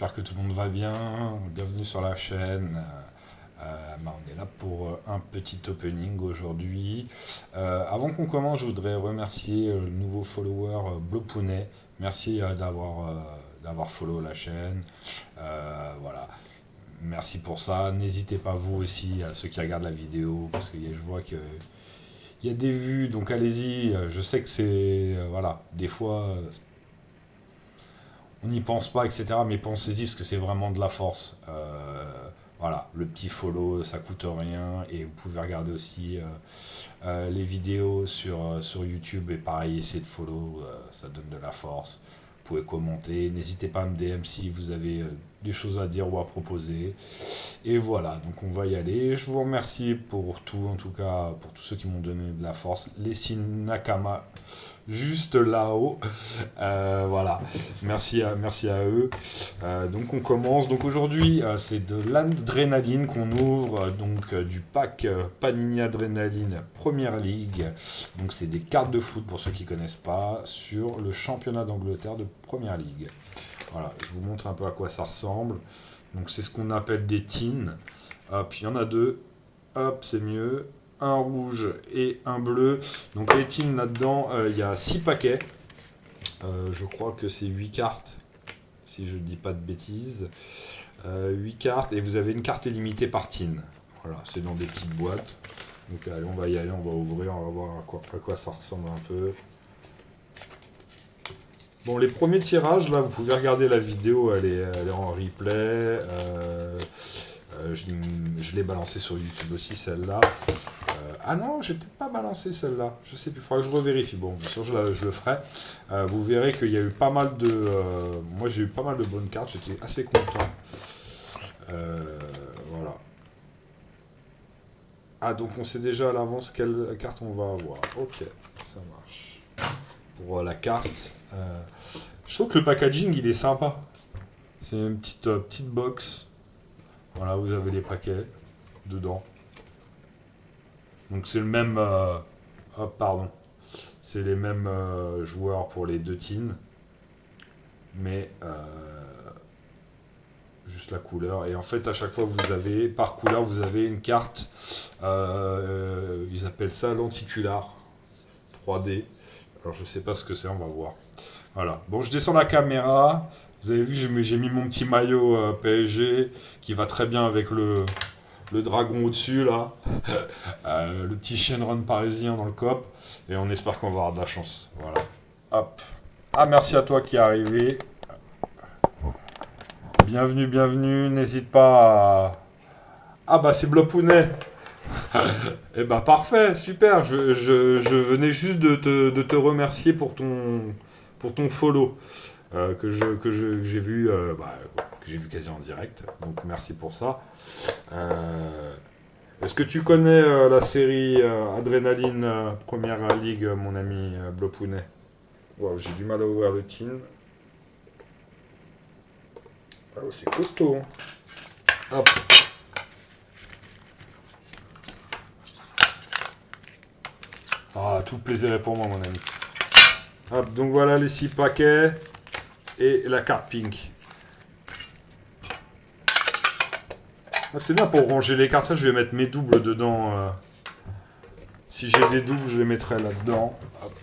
j'espère que tout le monde va bien. Bienvenue sur la chaîne. On est là pour un petit opening aujourd'hui. Avant qu'on commence, je voudrais remercier le nouveau follower Blopounet. Merci d'avoir follow la chaîne. Voilà. Merci pour ça. N'hésitez pas vous aussi, ceux qui regardent la vidéo, parce que je vois que il y a des vues, donc allez-y. Je sais que c'est voilà, des fois on n'y pense pas, etc. Mais pensez-y parce que c'est vraiment de la force. Voilà, le petit follow, ça coûte rien. Et vous pouvez regarder aussi les vidéos sur YouTube. Et pareil, essayez de follow, ça donne de la force. Vous pouvez commenter. N'hésitez pas à me DM si vous avez des choses à dire ou à proposer. Et voilà, donc on va y aller. Je vous remercie pour tout, en tout cas, pour tous ceux qui m'ont donné de la force. Les signes Nakama, juste là-haut. Voilà, merci à eux. Donc on commence. Donc aujourd'hui, c'est de l'adrénaline qu'on ouvre, donc du pack Panini Adrénaline Première Ligue. Donc c'est des cartes de foot pour ceux qui connaissent pas sur le championnat d'Angleterre de Première Ligue. Voilà, je vous montre un peu à quoi ça ressemble. Donc c'est ce qu'on appelle des tins. Hop, il y en a deux. Hop, c'est mieux. Un rouge et un bleu. Donc les tins là-dedans, il y a 6 paquets. Je crois que c'est 8 cartes, si je ne dis pas de bêtises. 8 cartes, et vous avez une carte illimitée par tin. Voilà, c'est dans des petites boîtes. Donc allez, on va y aller, on va ouvrir, on va voir à quoi ça ressemble un peu. Bon, les premiers tirages, là, vous pouvez regarder la vidéo, elle est en replay. Je l'ai balancé sur YouTube aussi, celle-là. Ah non, j'ai peut-être pas balancé celle-là. Je sais plus, il faudra que je revérifie. Bon, bien sûr, je le ferai. Vous verrez qu'il y a eu pas mal de... moi, j'ai eu pas mal de bonnes cartes. J'étais assez content. Voilà. Ah, donc on sait déjà à l'avance quelle carte on va avoir. Ok, ça marche. Pour la carte... je trouve que le packaging, il est sympa. C'est une petite box. Voilà, vous avez les paquets dedans. Donc c'est le même... hop, pardon. C'est les mêmes joueurs pour les deux teams. Mais juste la couleur. Et en fait, à chaque fois, vous avez, par couleur, vous avez une carte. Ils appellent ça lenticular 3D. Alors je sais pas ce que c'est, on va voir. Voilà. Bon, je descends la caméra. Vous avez vu, j'ai mis mon petit maillot PSG qui va très bien avec le dragon au-dessus, là. Le petit Shenron parisien dans le COP. Et on espère qu'on va avoir de la chance. Voilà. Hop. Ah, merci à toi qui est arrivé. Bienvenue, bienvenue. N'hésite pas à... Ah, bah, c'est Blopounet. Eh bah, parfait, super. Je venais juste de te remercier pour ton follow. Que j'ai vu, que j'ai vu quasi en direct. Donc, merci pour ça. Est-ce que tu connais la série Adrénaline Première Ligue, mon ami Blopounet? Wow, j'ai du mal à ouvrir le tin. Ah, c'est costaud, hein. Hop. Ah, tout le plaisir est pour moi, mon ami. Hop, donc voilà les 6 paquets et la carte pink. Ah, c'est bien pour ranger les cartes. Ça, je vais mettre mes doubles dedans. Si j'ai des doubles, je les mettrai là-dedans. Hop.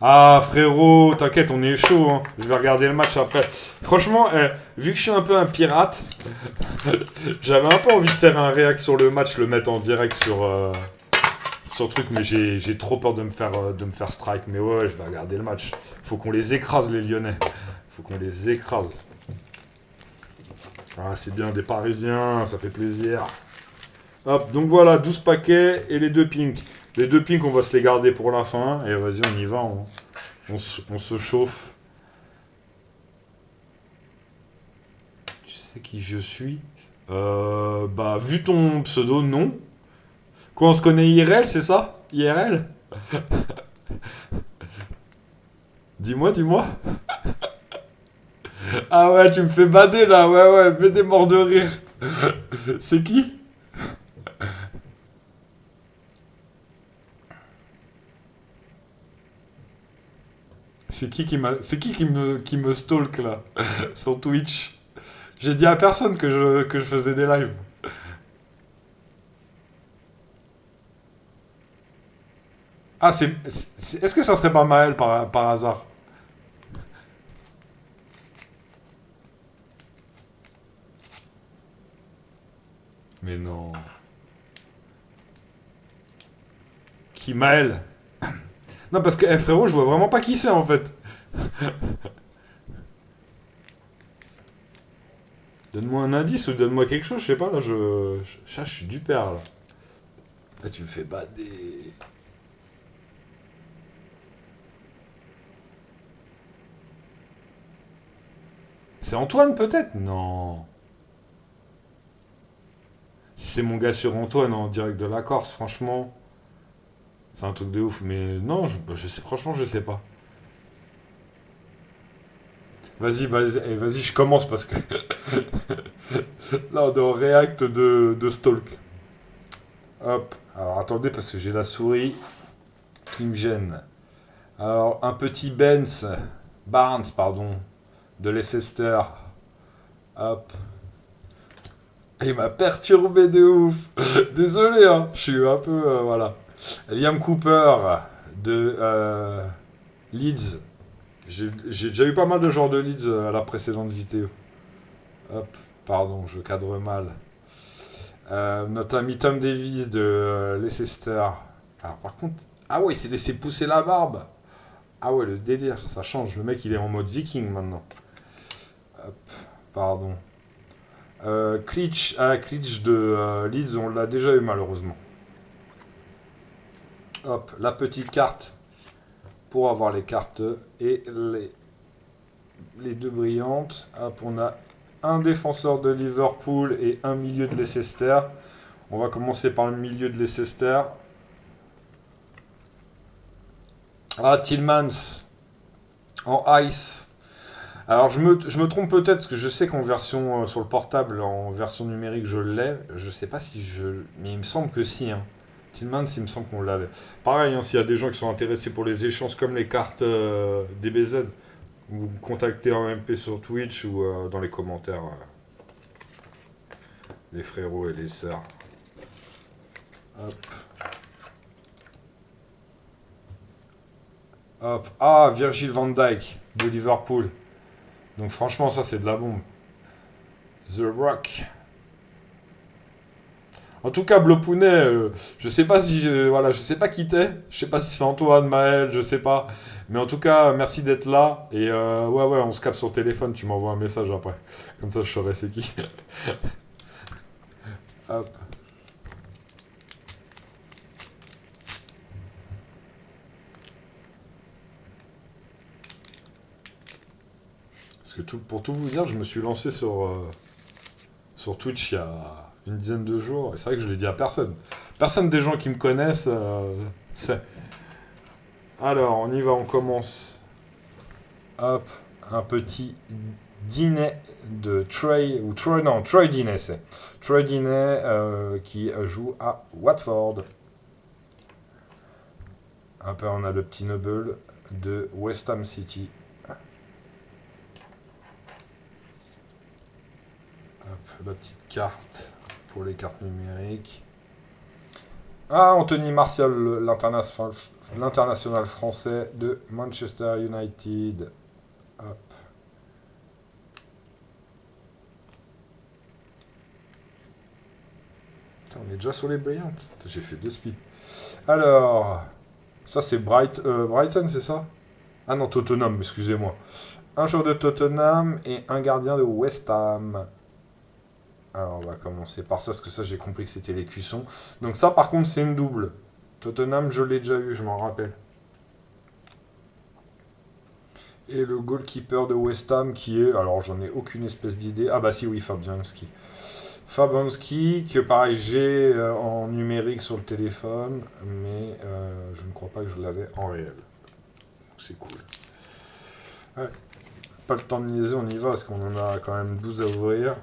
Ah frérot, t'inquiète, on est chaud, hein. Je vais regarder le match après. Franchement, vu que je suis un peu un pirate, j'avais un peu envie de faire un réact sur le match, le mettre en direct sur truc, mais j'ai trop peur de me faire strike. Mais ouais, je vais regarder le match. Faut qu'on les écrase, les Lyonnais. Faut qu'on les écrase. Ah, c'est bien, des Parisiens, ça fait plaisir. Hop, donc voilà, 12 paquets et les deux pinks. Les deux pinks, on va se les garder pour la fin. Et vas-y, on y va, on se chauffe. Tu sais qui je suis? Bah, vu ton pseudo, non. Quoi, on se connaît IRL, c'est ça? IRL? Dis-moi, dis-moi. Ah ouais, tu me fais bader là, ouais, ouais, fais des morts de rire. C'est qui? C'est qui qui me stalk là sur Twitch? J'ai dit à personne que je faisais des lives. Ah, est-ce que ça serait pas Maël par hasard? Mais non. Qui Maël? Non, parce que, frérot, je vois vraiment pas qui c'est en fait. Donne-moi un indice ou donne-moi quelque chose, je sais pas, là, je suis du père, là. Là, tu me fais bader. C'est Antoine, peut-être? Non. Si c'est mon gars sur Antoine en direct de la Corse, franchement, c'est un truc de ouf. Mais non, je sais, franchement, je sais pas. Vas-y, vas-y, vas-y, je commence parce que là, on est en React de Stalk. Hop. Alors, attendez, parce que j'ai la souris qui me gêne. Alors, un petit Barnes, pardon, de Leicester. Hop. Il m'a perturbé de ouf. Désolé, hein. Je suis un peu. Voilà. Liam Cooper de Leeds. J'ai déjà eu pas mal de genres de Leeds à la précédente vidéo. Hop. Pardon, je cadre mal. Notre ami Tom Davis de Leicester. Alors, par contre. Ah ouais, il s'est laissé pousser la barbe. Ah ouais, le délire, ça change. Le mec, il est en mode viking maintenant. Hop. Pardon. Klitsch de Leeds, on l'a déjà eu malheureusement. Hop, la petite carte pour avoir les cartes et les deux brillantes. Hop, on a un défenseur de Liverpool et un milieu de Leicester. On va commencer par le milieu de Leicester. Ah, Tillmans en ice. Alors je me trompe peut-être parce que je sais qu'en version sur le portable, en version numérique, je l'ai. Je sais pas si je. Mais il me semble que si, hein. Tillmans, il me semble qu'on l'avait. Pareil, hein, s'il y a des gens qui sont intéressés pour les échanges comme les cartes DBZ, vous me contactez en MP sur Twitch ou dans les commentaires, les frérots et les sœurs. Hop. Hop. Ah, Virgil van Dijk de Liverpool. Donc franchement, ça c'est de la bombe. The Rock. En tout cas, Blopounet, je sais pas si voilà, je sais pas qui t'es, je sais pas si c'est Antoine, Maël, je sais pas. Mais en tout cas, merci d'être là. Et ouais, on se capte sur téléphone, tu m'envoies un message après. Comme ça, je saurai c'est qui. Hop. Parce que pour tout vous dire, je me suis lancé sur Twitch il y a une dizaine de jours. Et c'est vrai que je l'ai dit à personne. Personne des gens qui me connaissent sait. Alors, on y va, on commence. Hop, un petit dîner de Troy, ou Troy, non, Troy Deeney, c'est. Troy Deeney qui joue à Watford. Après, on a le petit Noble de West Ham City. Hop, la petite carte pour les cartes numériques. Ah, Anthony Martial, l'international français de Manchester United. Hop. Putain, on est déjà sur les brillantes. J'ai fait deux spies. Alors, ça c'est Brighton, c'est ça? Ah non, Tottenham, excusez-moi. Un joueur de Tottenham et un gardien de West Ham. Alors, on va commencer par ça, parce que ça, j'ai compris que c'était les cuissons. Donc ça, par contre, c'est une double. Tottenham, je l'ai déjà eu, je m'en rappelle. Et le goalkeeper de West Ham qui est... Alors, j'en ai aucune espèce d'idée. Ah bah si, oui, Fabianski. Fabianski, que pareil, j'ai en numérique sur le téléphone, mais je ne crois pas que je l'avais en réel. C'est cool. Ouais. Pas le temps de niaiser, on y va, parce qu'on en a quand même 12 à ouvrir.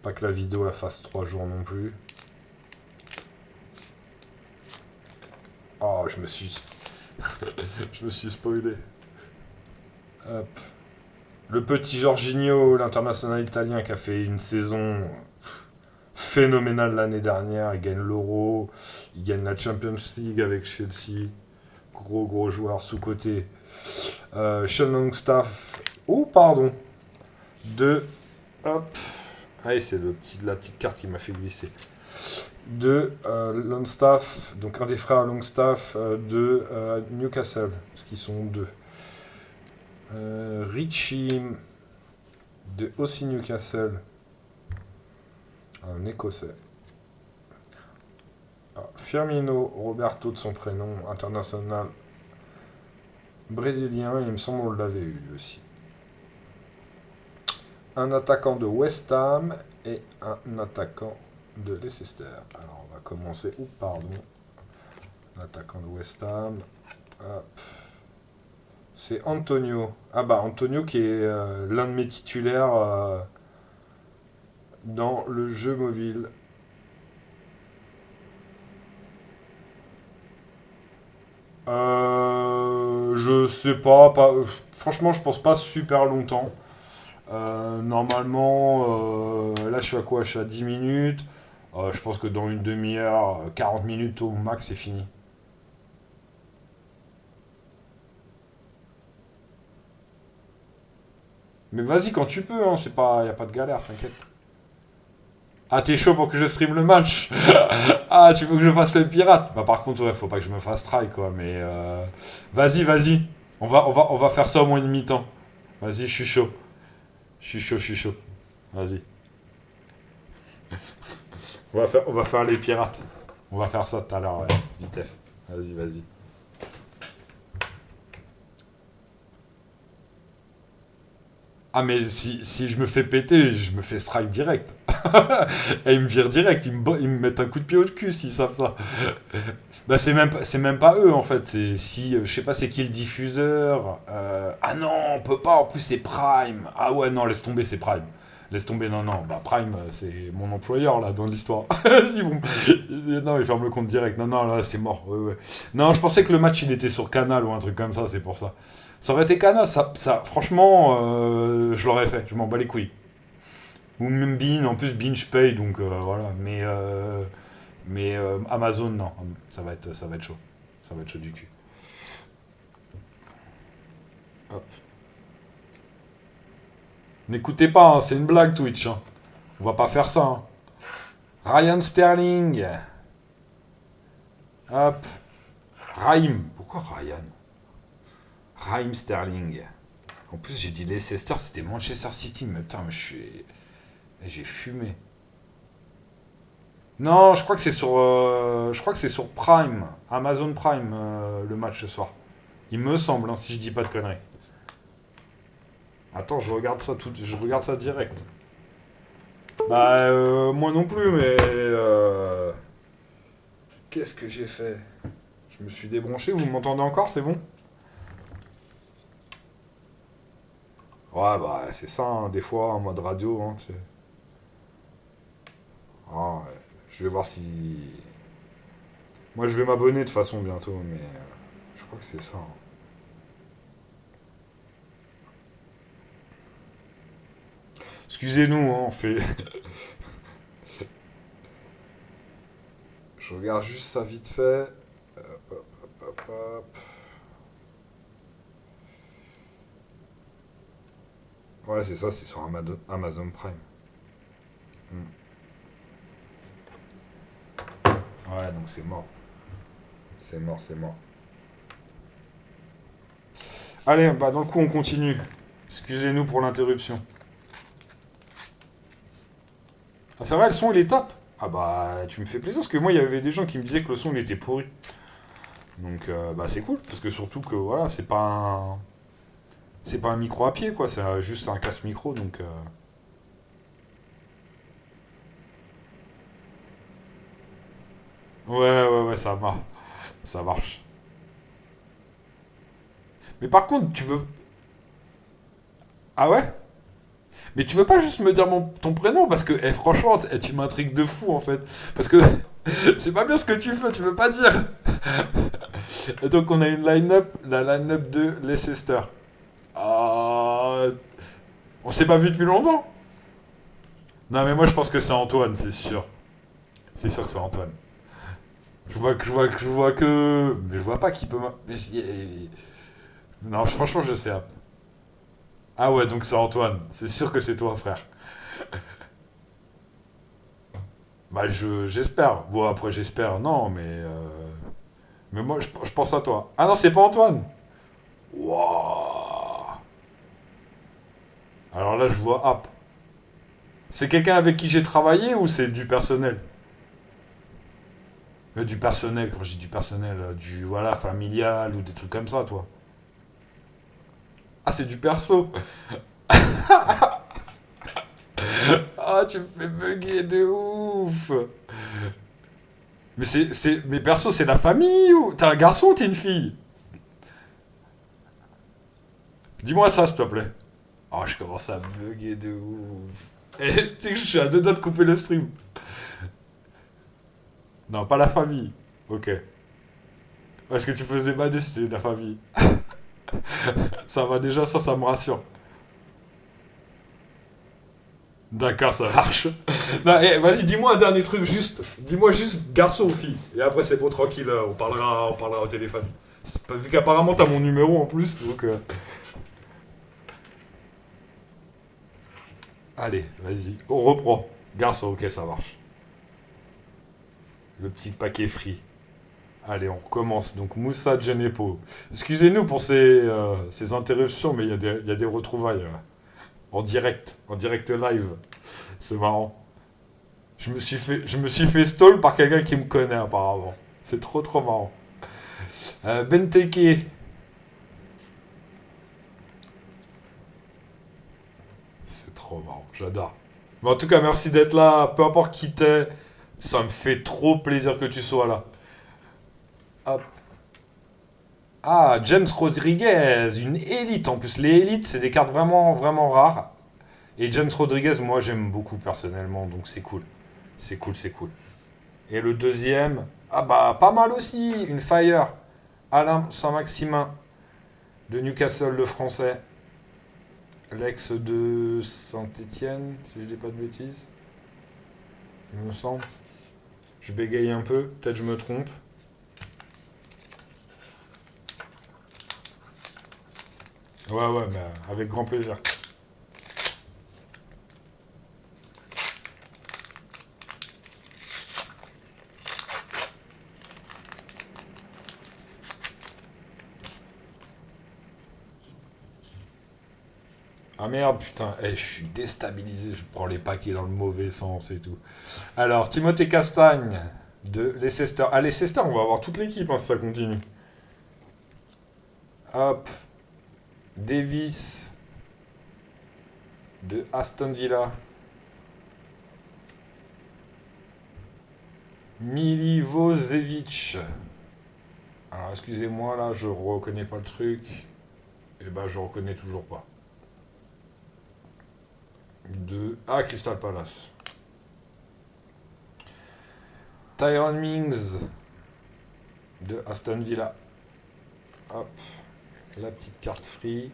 Pas que la vidéo elle fasse 3 jours non plus. Oh, je me suis... je me suis spoilé. Hop. Le petit Jorginho, l'international italien qui a fait une saison phénoménale l'année dernière. Il gagne l'Euro, il gagne la Champions League avec Chelsea. Gros joueur sous-côté. Sean Longstaff. Oh, pardon. De. Hop. Allez, c'est la petite carte qui m'a fait glisser. De Longstaff, donc un des frères Longstaff de Newcastle, parce qu'ils sont deux. Richie de aussi Newcastle, un écossais. Firmino Roberto de son prénom, international brésilien, il me semble qu'on l'avait eu lui aussi. Un attaquant de West Ham et un attaquant de Leicester. Alors on va commencer. Oups, pardon. L'attaquant de West Ham. Hop. C'est Antonio. Ah bah Antonio qui est l'un de mes titulaires dans le jeu mobile. Je sais pas, franchement je pense pas super longtemps. Normalement, là je suis à quoi? Je suis à 10 minutes. Je pense que dans une demi-heure, 40 minutes au max, c'est fini. Mais vas-y quand tu peux, hein, c'est pas, y a pas de galère, t'inquiète. Ah, t'es chaud pour que je stream le match? Ah, tu veux que je fasse le pirate? Bah par contre, ouais, faut pas que je me fasse try, quoi, mais vas-y. On va faire ça au moins une mi-temps. Vas-y, je suis chaud. Je suis chaud. Vas-y. On va faire les pirates. On va faire ça tout à l'heure, ouais. Vitef. Vas-y. Ah mais si je me fais péter, je me fais strike direct. Et ils me virent direct, ils me mettent un coup de pied au cul s'ils savent ça. Bah c'est même pas eux en fait, c'est si je sais pas c'est qui le diffuseur. Ah non, on peut pas, en plus c'est Prime. Ah ouais non, laisse tomber, c'est Prime. Laisse tomber, non, bah Prime c'est mon employeur là dans l'histoire. Ils vont non, ils ferment le compte direct. Non là c'est mort. Ouais. Non, je pensais que le match il était sur Canal ou un truc comme ça, c'est pour ça. Ça aurait été Canal, franchement, je l'aurais fait, je m'en bats les couilles. Ou même Bean, en plus Bean je paye, donc voilà. Mais Amazon, non, ça va être chaud. Ça va être chaud du cul. Hop. N'écoutez pas, hein, c'est une blague Twitch. Hein. On va pas faire ça. Hein. Ryan Sterling. Hop. Raheem. Pourquoi Ryan? Raheem Sterling. En plus, j'ai dit Leicester, c'était Manchester City. Mais putain, j'ai fumé. Non, je crois que c'est sur Prime, Amazon Prime, le match ce soir. Il me semble, hein, si je dis pas de conneries. Attends, je regarde ça direct. Bah, moi non plus, mais qu'est-ce que j'ai fait? Je me suis débranché. Vous m'entendez encore? C'est bon? Ouais, bah, c'est ça, hein, des fois, en mode radio. Hein, Ah, ouais. Je vais voir si. Moi, je vais m'abonner de toute façon bientôt, mais je crois que c'est ça. Hein. Excusez-nous, hein, on fait. Je regarde juste ça vite fait. Hop. Ouais, c'est ça, c'est sur Amazon Prime. Hmm. Ouais, donc c'est mort. C'est mort. Allez, bah dans le coup, on continue. Excusez-nous pour l'interruption. Ah, c'est vrai, le son, il est top. Ah bah, tu me fais plaisir, parce que moi, il y avait des gens qui me disaient que le son, il était pourri. Donc, bah, c'est cool, parce que surtout que, voilà, c'est pas un micro à pied, quoi, c'est juste un casse micro, donc... Ouais, ça marche. Mais par contre, tu veux... Ah ouais? Mais tu veux pas juste me dire ton prénom, parce que, franchement, tu m'intrigues de fou, en fait. Parce que c'est pas bien ce que tu veux pas dire. Et donc, on a une line-up, la line-up de Leicester. Ah, On s'est pas vu depuis longtemps. Non, mais moi, je pense que c'est Antoine, c'est sûr. C'est sûr que c'est Antoine. Je vois que. Mais je vois pas qui peut. Non, franchement, je sais. Ah ouais, donc c'est Antoine. C'est sûr que c'est toi, frère. Bah, j'espère. Bon, après, j'espère, non, mais moi, je pense à toi. Ah non, c'est pas Antoine. Wouah. Alors là, je vois App. C'est quelqu'un avec qui j'ai travaillé ou c'est du personnel? Du personnel, quand je dis du personnel, du voilà, familial ou des trucs comme ça, toi. Ah, c'est du perso. Ah, tu me fais bugger de ouf. Mais perso, c'est la famille ou t'es un garçon ou t'es une fille? Dis-moi ça, s'il te plaît. Oh, je commence à bugger de ouf. Et tu sais que je suis à deux doigts de couper le stream. Non, pas la famille. Ok. Parce que tu faisais bader, c'était la famille. Ça va déjà, ça me rassure. D'accord, ça marche. Non, vas-y, dis-moi un dernier truc, juste. Dis-moi juste garçon ou fille. Et après, c'est bon, tranquille, on parlera au téléphone. Vu qu'apparemment, t'as mon numéro en plus, donc. Allez, vas-y. On reprend. Garçon, ok, ça marche. Le petit paquet free. Allez, on recommence. Donc, Moussa Genepo. Excusez-nous pour ces interruptions, mais il y a des retrouvailles en direct live. C'est marrant. Je me suis fait stall par quelqu'un qui me connaît apparemment. C'est trop trop marrant. Benteke. C'est trop marrant, j'adore. Mais en tout cas, merci d'être là. Peu importe qui t'es, ça me fait trop plaisir que tu sois là. Hop. Ah, James Rodriguez, une élite en plus. Les élites, c'est des cartes vraiment vraiment rares. Et James Rodriguez, moi j'aime beaucoup personnellement, donc c'est cool. C'est cool, c'est cool. Et le deuxième, ah bah pas mal aussi, une Fire. Alain Saint-Maximin de Newcastle, le français. L'ex de Saint-Étienne, si je dis pas de bêtises. Il me semble. Je bégaye un peu, peut-être je me trompe. Ouais, ouais, mais avec grand plaisir. Ah merde, putain, je suis déstabilisé, je prends les paquets dans le mauvais sens et tout. Alors, Timothée Castagne de Leicester. Ah, Leicester, on va avoir toute l'équipe si ça continue. Hop, Davis de Aston Villa. Milivojevic. Alors, excusez-moi, là, je reconnais pas le truc. Et bah, je reconnais toujours pas. Ah, Crystal Palace. Tyron Mings de Aston Villa. Hop, la petite carte free.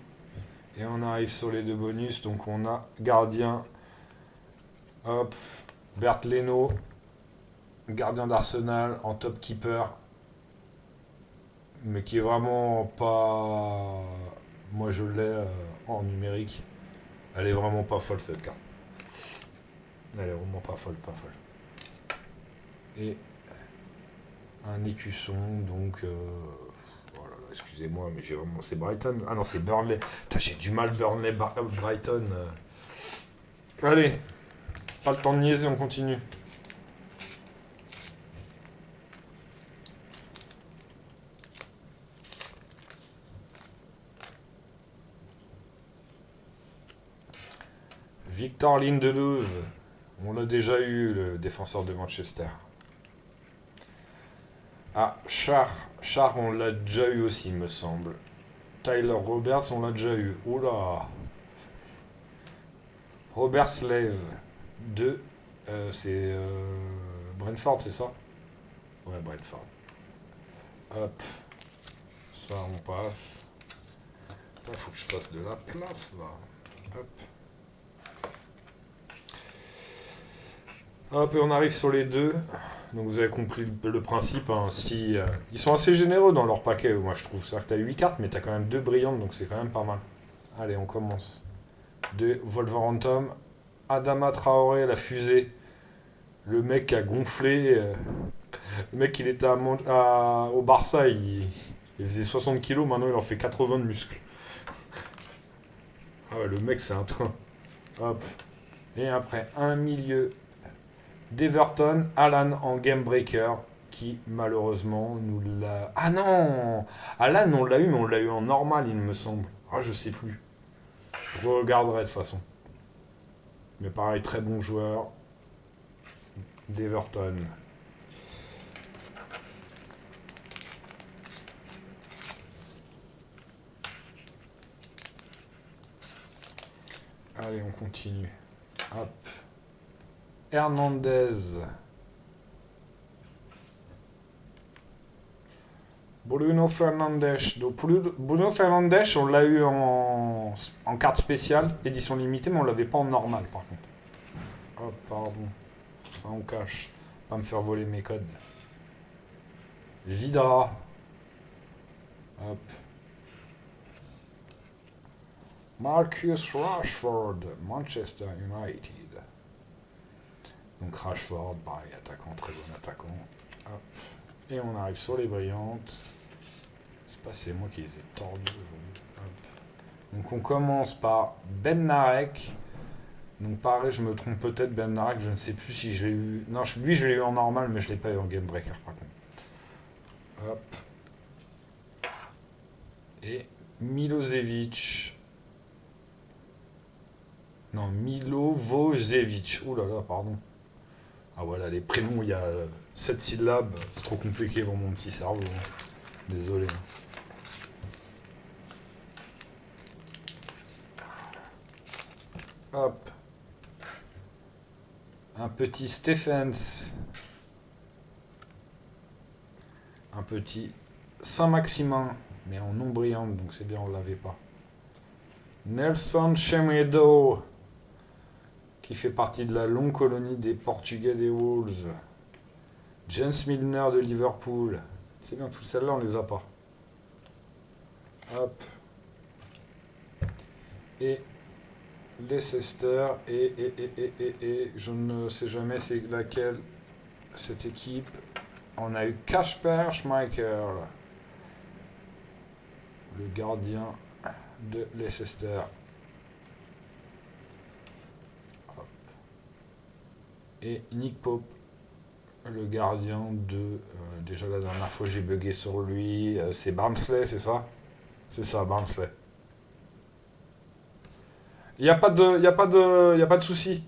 Et on arrive sur les deux bonus. Donc on a gardien. Hop, Bert Leno. Gardien d'Arsenal en top keeper. Mais qui est vraiment pas. Moi je l'ai en numérique. Elle est vraiment pas folle cette carte. Elle est vraiment pas folle, pas folle. Et un écusson, donc. Oh là là, excusez-moi, mais j'ai vraiment. C'est Brighton. Ah non, c'est Burnley. Putain, j'ai du mal, Burnley, Brighton. Allez, pas le temps de niaiser, on continue. Victor Lindelof. On l'a déjà eu, le défenseur de Manchester. Ah, Char, on l'a déjà eu aussi, il me semble. Tyler Roberts, on l'a déjà eu. Oula. Robert Slave. De. C'est. Brentford, c'est ça? Ouais, Brentford. Hop. Ça, on passe. Il faut que je fasse de la place, là. Hop. Hop, et on arrive sur les deux. Donc vous avez compris le principe. Hein. Si, ils sont assez généreux dans leur paquet, moi je trouve. C'est-à-dire que tu as 8 cartes, mais tu as quand même 2 brillantes, donc c'est quand même pas mal. Allez, on commence. De Wolverhampton, Adama Traoré, la fusée. Le mec qui a gonflé. Le mec, il était au Barça, il faisait 60 kilos, maintenant il en fait 80 de muscles. Ah ouais, le mec, c'est un train. Hop. Et après, un milieu d'Everton, Alan en Game Breaker, qui malheureusement nous l'a. Ah non, Alan, on l'a eu, mais on l'a eu en normal, il me semble. Ah, je sais plus. Je regarderai de toute façon. Mais pareil, très bon joueur d'Everton. Allez, on continue. Hop. Hernandez. Bruno Fernandes. Donc, Bruno Fernandes, on l'a eu en carte spéciale, édition limitée, mais on l'avait pas en normal par contre. Hop, pardon. Ça on cache. Pas me faire voler mes codes. Vida. Hop. Marcus Rashford, Manchester United. Donc Rashford, pareil, attaquant, très bon attaquant. Hop. Et on arrive sur les brillantes. C'est pas c'est moi qui les ai tordus. Donc on commence par Ben Narek. Donc pareil, je me trompe peut-être, Ben Narek, je ne sais plus si je l'ai eu. Non, lui je l'ai eu en normal, mais je l'ai pas eu en Game Breaker par contre. Hop. Et Milosevic. Non, Milovojevic. Ouh là là, pardon. Ah voilà, les prénoms, il y a 7 syllabes. C'est trop compliqué pour mon petit cerveau. Désolé. Hop. Un petit Stephens. Un petit Saint-Maximin. Mais en non brillante, donc c'est bien, on l'avait pas. Nelson Semedo, qui fait partie de la longue colonie des Portugais des Wolves. James Milner de Liverpool. C'est bien, toutes celles-là, on les a pas. Hop. Et Leicester. Et je ne sais jamais c'est laquelle cette équipe. On a eu Kasper Schmeichel, le gardien de Leicester. Hop. Et Nick Pope, le gardien de... déjà la dernière fois j'ai bugué sur lui. C'est Barnsley, c'est ça? C'est ça, Barnsley. Il n'y a pas de... Y a pas de... Y a pas de souci.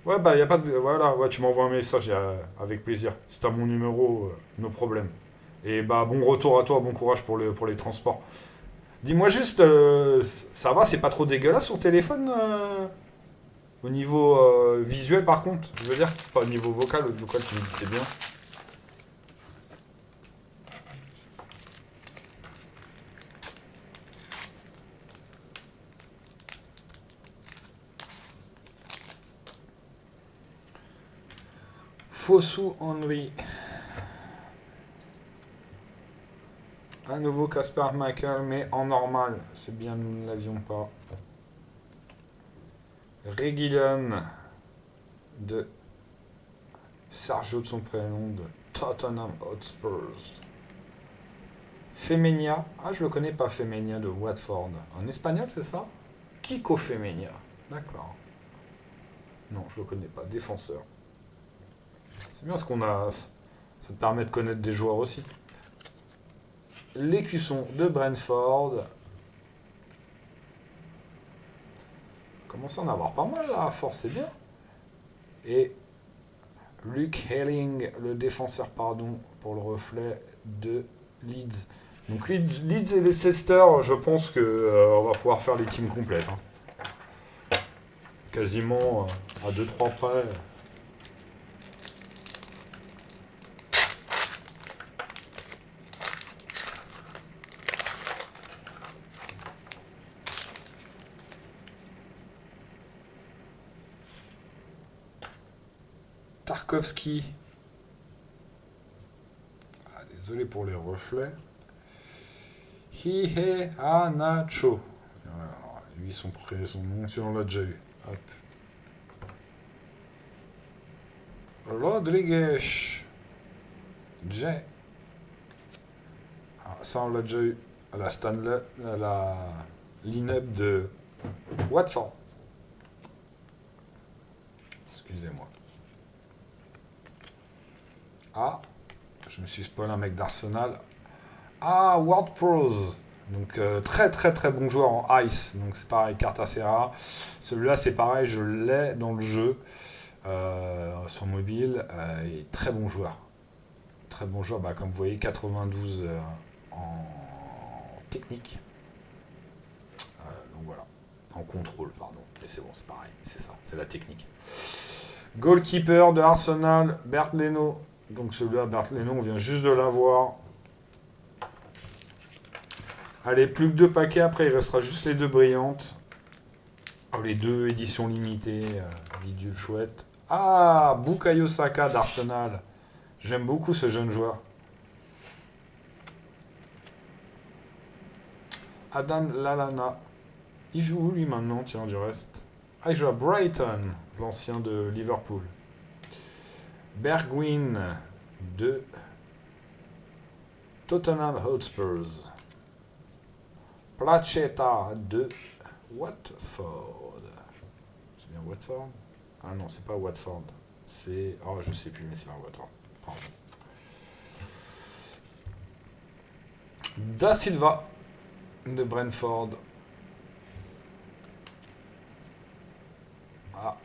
Ouais, bah, y a pas de... Voilà, ouais, tu m'envoies un message avec plaisir. C'est à mon numéro, nos problèmes. Et bah, bon retour à toi, bon courage pour les transports. Dis-moi juste, ça va, c'est pas trop dégueulasse sur téléphone au niveau visuel par contre, je veux dire, pas au niveau vocal, au vocal tu me dis c'est bien. Fosu Henry. Un nouveau Kasper Michael, mais en normal. C'est bien, nous ne l'avions pas. Reguilon de Sergio de son prénom de Tottenham Hotspurs. Femenia. Ah, je le connais pas, Femenia de Watford. En espagnol, c'est ça? Kiko Femenia. D'accord. Non, je le connais pas. Défenseur. C'est bien ce qu'on a. Ça te permet de connaître des joueurs aussi. L'écusson de Brentford. Commence à en avoir pas mal là, force, c'est bien. Et Luke Helling, le défenseur, pardon, pour le reflet de Leeds. Donc Leeds et Leicester, je pense que on va pouvoir faire les teams complètes. Hein. Quasiment à 2-3 près. Tarkovsky. Ah, désolé pour les reflets. Hihe Anacho. Alors, lui, son nom, on l'a déjà eu. Hop. Rodriguez. J. Ah, ça, on l'a déjà eu. À la Stanley, à la line-up de Watford. Excusez-moi. Ah, je me suis spoilé un mec d'Arsenal. Ah, World Pros. Donc très très très bon joueur en Ice. Donc c'est pareil, carte assez rare. Celui-là c'est pareil, je l'ai dans le jeu sur mobile. Et très bon joueur. Très bon joueur, bah, comme vous voyez, 92 en technique. Donc voilà. En contrôle, pardon. Mais c'est bon, c'est pareil. C'est ça, c'est la technique. Goalkeeper de Arsenal, Bert Leno. Donc celui-là, Bert Leno, on vient juste de l'avoir. Allez, plus que 2 paquets, après il restera juste les 2 brillantes. Oh, les 2 éditions limitées, bidule chouette. Ah, Bukayo Saka d'Arsenal. J'aime beaucoup ce jeune joueur. Adam Lallana. Il joue où lui maintenant, tiens, du reste? Ah, il joue à Brighton, l'ancien de Liverpool. Bergwijn de Tottenham Hotspurs. Placheta de Watford. C'est bien Watford? Ah non, c'est pas Watford. C'est... Oh, je sais plus, mais c'est pas Watford. Pardon. Da Silva de Brentford. Ah.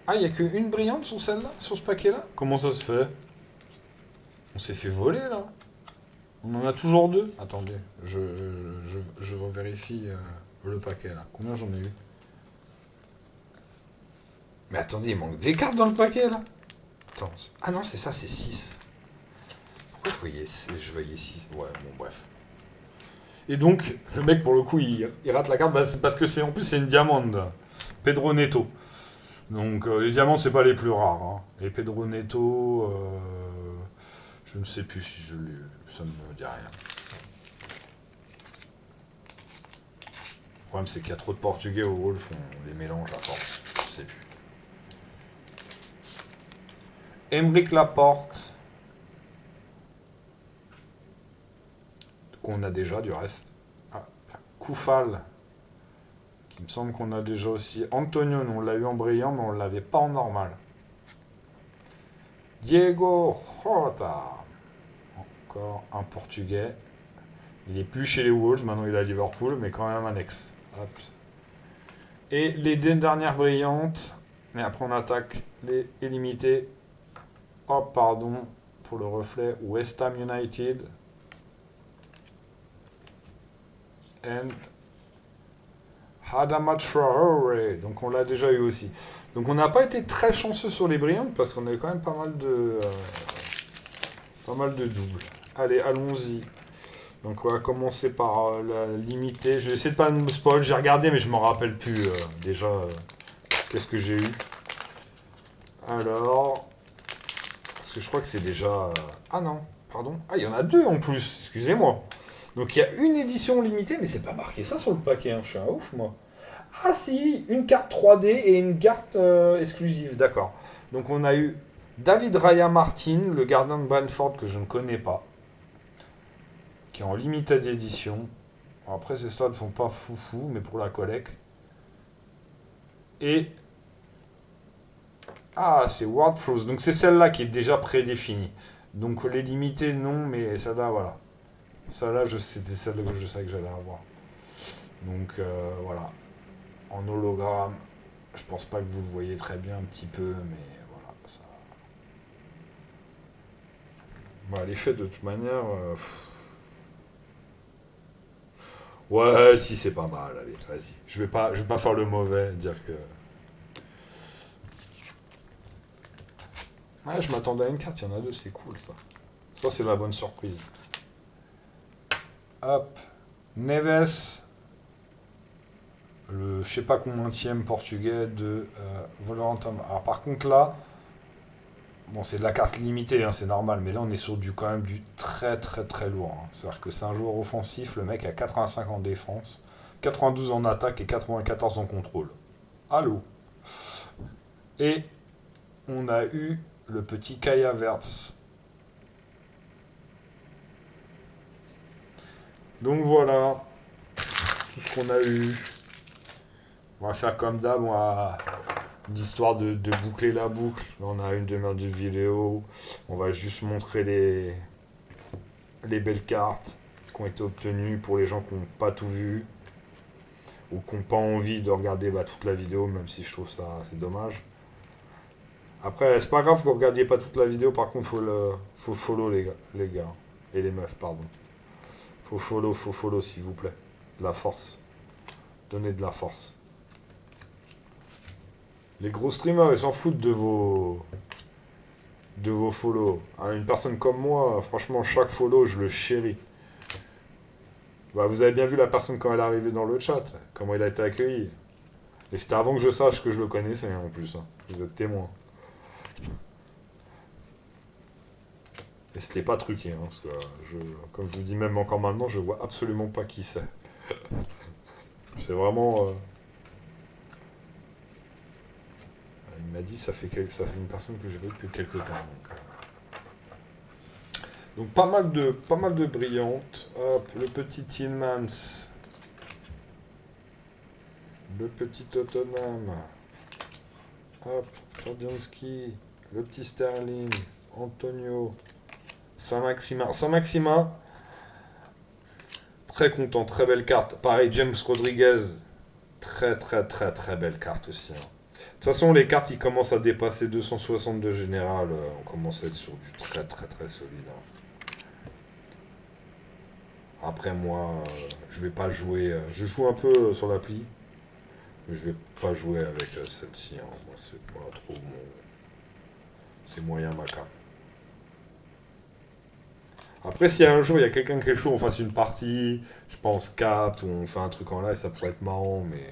Ah, il n'y a qu'une brillante sur celle-là, sur ce paquet-là? Comment ça se fait? On s'est fait voler, là? On en a toujours 2? Attendez, je revérifie le paquet, là. Combien j'en ai eu? Mais attendez, il manque des cartes dans le paquet, là. Attends. Ah non, c'est ça, c'est 6. Pourquoi je voyais 6? Ouais, bon, bref. Et donc, le mec, pour le coup, il rate la carte parce que en plus, c'est une diamante. Pedro Neto. Donc, les diamants, c'est pas les plus rares. Hein. Et Pedro Neto, je ne sais plus si je l'ai eu. Ça ne me dit rien. Le problème, c'est qu'il y a trop de Portugais au Wolf, on les mélange à force. Je sais plus. Emeric Laporte. Qu'on a déjà, du reste. Ah, Koufal. Qui me semble qu'on a déjà aussi. Antonio, on l'a eu en brillant, mais on ne l'avait pas en normal. Diego Jota. Encore un Portugais. Il est plus chez les Wolves, maintenant il est à Liverpool, mais quand même un ex. Hop. Et les 2 dernières brillantes. Et après on attaque les illimités. Oh, pardon pour le reflet. West Ham United. And Adama Traoré. Donc on l'a déjà eu aussi. Donc on n'a pas été très chanceux sur les brillantes parce qu'on avait quand même pas mal de doubles. Allez, allons-y. Donc on va commencer par la limitée. Je vais essayer de pas me spoil. J'ai regardé mais je m'en rappelle plus déjà qu'est-ce que j'ai eu. Alors, parce que je crois que c'est déjà... Ah non, pardon. Ah, il y en a 2 en plus, excusez-moi. Donc il y a une édition limitée, mais c'est pas marqué ça sur le paquet, hein. Je suis un ouf moi. Ah si, une carte 3D et une carte exclusive, d'accord. Donc on a eu David Raya Martin, le gardien de Brentford que je ne connais pas, qui est en limited édition. Alors, après ces stats ne sont pas foufou, mais pour la collecte. Et... Ah, c'est World Pros, donc c'est celle-là qui est déjà prédéfinie. Donc les limitées, non, mais celle-là, voilà. Celle-là, c'était celle que je savais que j'allais avoir. Donc voilà. En hologramme, je pense pas que vous le voyez très bien un petit peu, mais voilà. Ça... Bah, l'effet de toute manière... Ouais, si c'est pas mal, allez, vas-y. Je vais pas faire le mauvais, dire que... Ouais, je m'attendais à une carte, il y en a 2, c'est cool ça. Ça, c'est la bonne surprise. Hop. Neves. le je sais pas combienième portugais de Volantum. Alors par contre là, bon c'est de la carte limitée, hein, c'est normal, mais là on est sur du quand même du très très très lourd, hein. C'est-à-dire que c'est un joueur offensif, le mec a 85 en défense, 92 en attaque et 94 en contrôle. Allô. Et on a eu le petit Kaya Verts. Donc voilà, tout ce qu'on a eu. On va faire comme d'hab, l'histoire de boucler la boucle. Là, on a une demi-heure de vidéo. On va juste montrer les belles cartes qui ont été obtenues pour les gens qui n'ont pas tout vu ou qui n'ont pas envie de regarder toute la vidéo, même si je trouve ça c'est dommage. Après, c'est pas grave que vous regardiez pas toute la vidéo, par contre, faut follow les gars. Et les meufs, pardon. Faut follow, s'il vous plaît. De la force. Donnez de la force. Les gros streamers, ils s'en foutent de vos follow. Hein, une personne comme moi, franchement, chaque follow, je le chéris. Vous avez bien vu la personne quand elle est arrivée dans le chat, comment il a été accueilli. Et c'était avant que je sache que je le connaissais, hein, en plus. Hein. Vous êtes témoin. Et c'était pas truqué, hein, parce que comme je vous dis même encore maintenant, je vois absolument pas qui c'est. C'est vraiment... Il m'a dit ça fait une personne que j'ai vue depuis quelques temps. Donc pas mal de brillantes. Hop, le petit Tillmans. Le petit Tottenham. Hop, Fabianski. Le petit Sterling. Antonio. Saint-Maximin. Saint-Maximin. Très content, très belle carte. Pareil, James Rodriguez. Très très très très belle carte aussi. Hein. De toute façon, les cartes, ils commencent à dépasser 262 général. On commence à être sur du très très très solide. Hein. Après, moi, je vais pas jouer. Je joue un peu sur l'appli. Mais je vais pas jouer avec celle-ci. Hein. Moi, c'est pas trop mon. C'est moyen ma carte. Après, si un jour il y a quelqu'un qui est chaud, on fasse une partie, je pense 4, ou on fait un truc en live, ça pourrait être marrant, mais.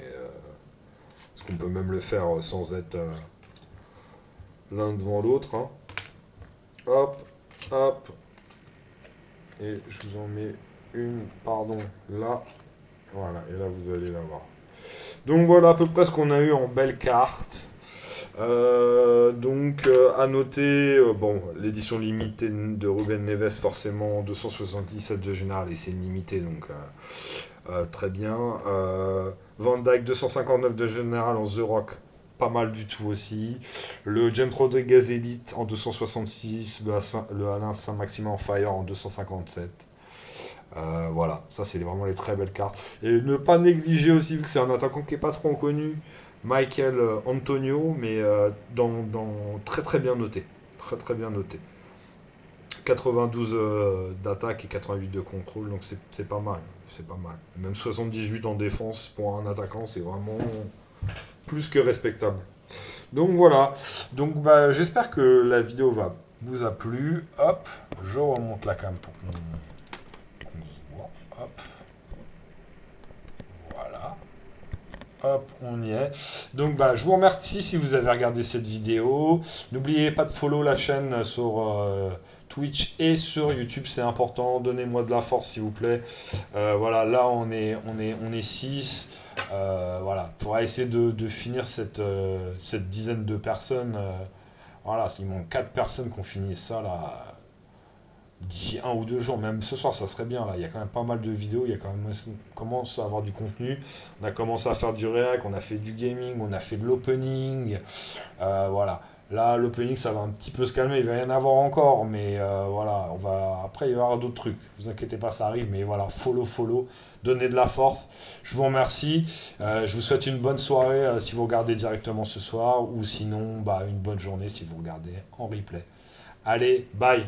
Parce qu'on peut même le faire sans être l'un devant l'autre. Hein. Hop, hop. Et je vous en mets une, pardon, là. Voilà, et là vous allez la voir. Donc voilà à peu près ce qu'on a eu en belle carte. À noter, l'édition limitée de Ruben Neves, forcément 277 de général, et c'est limité, donc très bien. Van Dijk 259 de général en The Rock, pas mal du tout aussi. Le James Rodriguez Elite en 266, le Alain Saint-Maximin en Fire en 257. Voilà, ça c'est vraiment les très belles cartes. Et ne pas négliger aussi, vu que c'est un attaquant qui n'est pas trop connu, Michael Antonio, mais très très bien noté. Très très bien noté. 92 d'attaque et 88 de contrôle, donc c'est pas mal. C'est pas mal. Même 78 en défense pour un attaquant, c'est vraiment plus que respectable. Donc voilà. Donc j'espère que la vidéo vous a plu. Hop, je remonte la cam pour qu'on se voit. Hop. Voilà. Hop, on y est. Donc je vous remercie si vous avez regardé cette vidéo. N'oubliez pas de follow la chaîne sur Twitch et sur YouTube, c'est important. Donnez-moi de la force s'il vous plaît. Voilà, là on est 6. Voilà, il faudra essayer de finir cette dizaine de personnes. Voilà, il manque 4 personnes qu'on finisse ça là. D'ici 1 ou 2 jours, même ce soir, ça serait bien. Là, il y a quand même pas mal de vidéos, il y a quand même commence à avoir du contenu. On a commencé à faire du réac, on a fait du gaming, on a fait de l'opening. Voilà. Là, l'opening, ça va un petit peu se calmer. Il va y en avoir encore, mais voilà. Après, il va y avoir d'autres trucs. Vous inquiétez pas, ça arrive. Mais voilà, follow. Donnez de la force. Je vous remercie. Je vous souhaite une bonne soirée si vous regardez directement ce soir. Ou sinon, une bonne journée si vous regardez en replay. Allez, bye!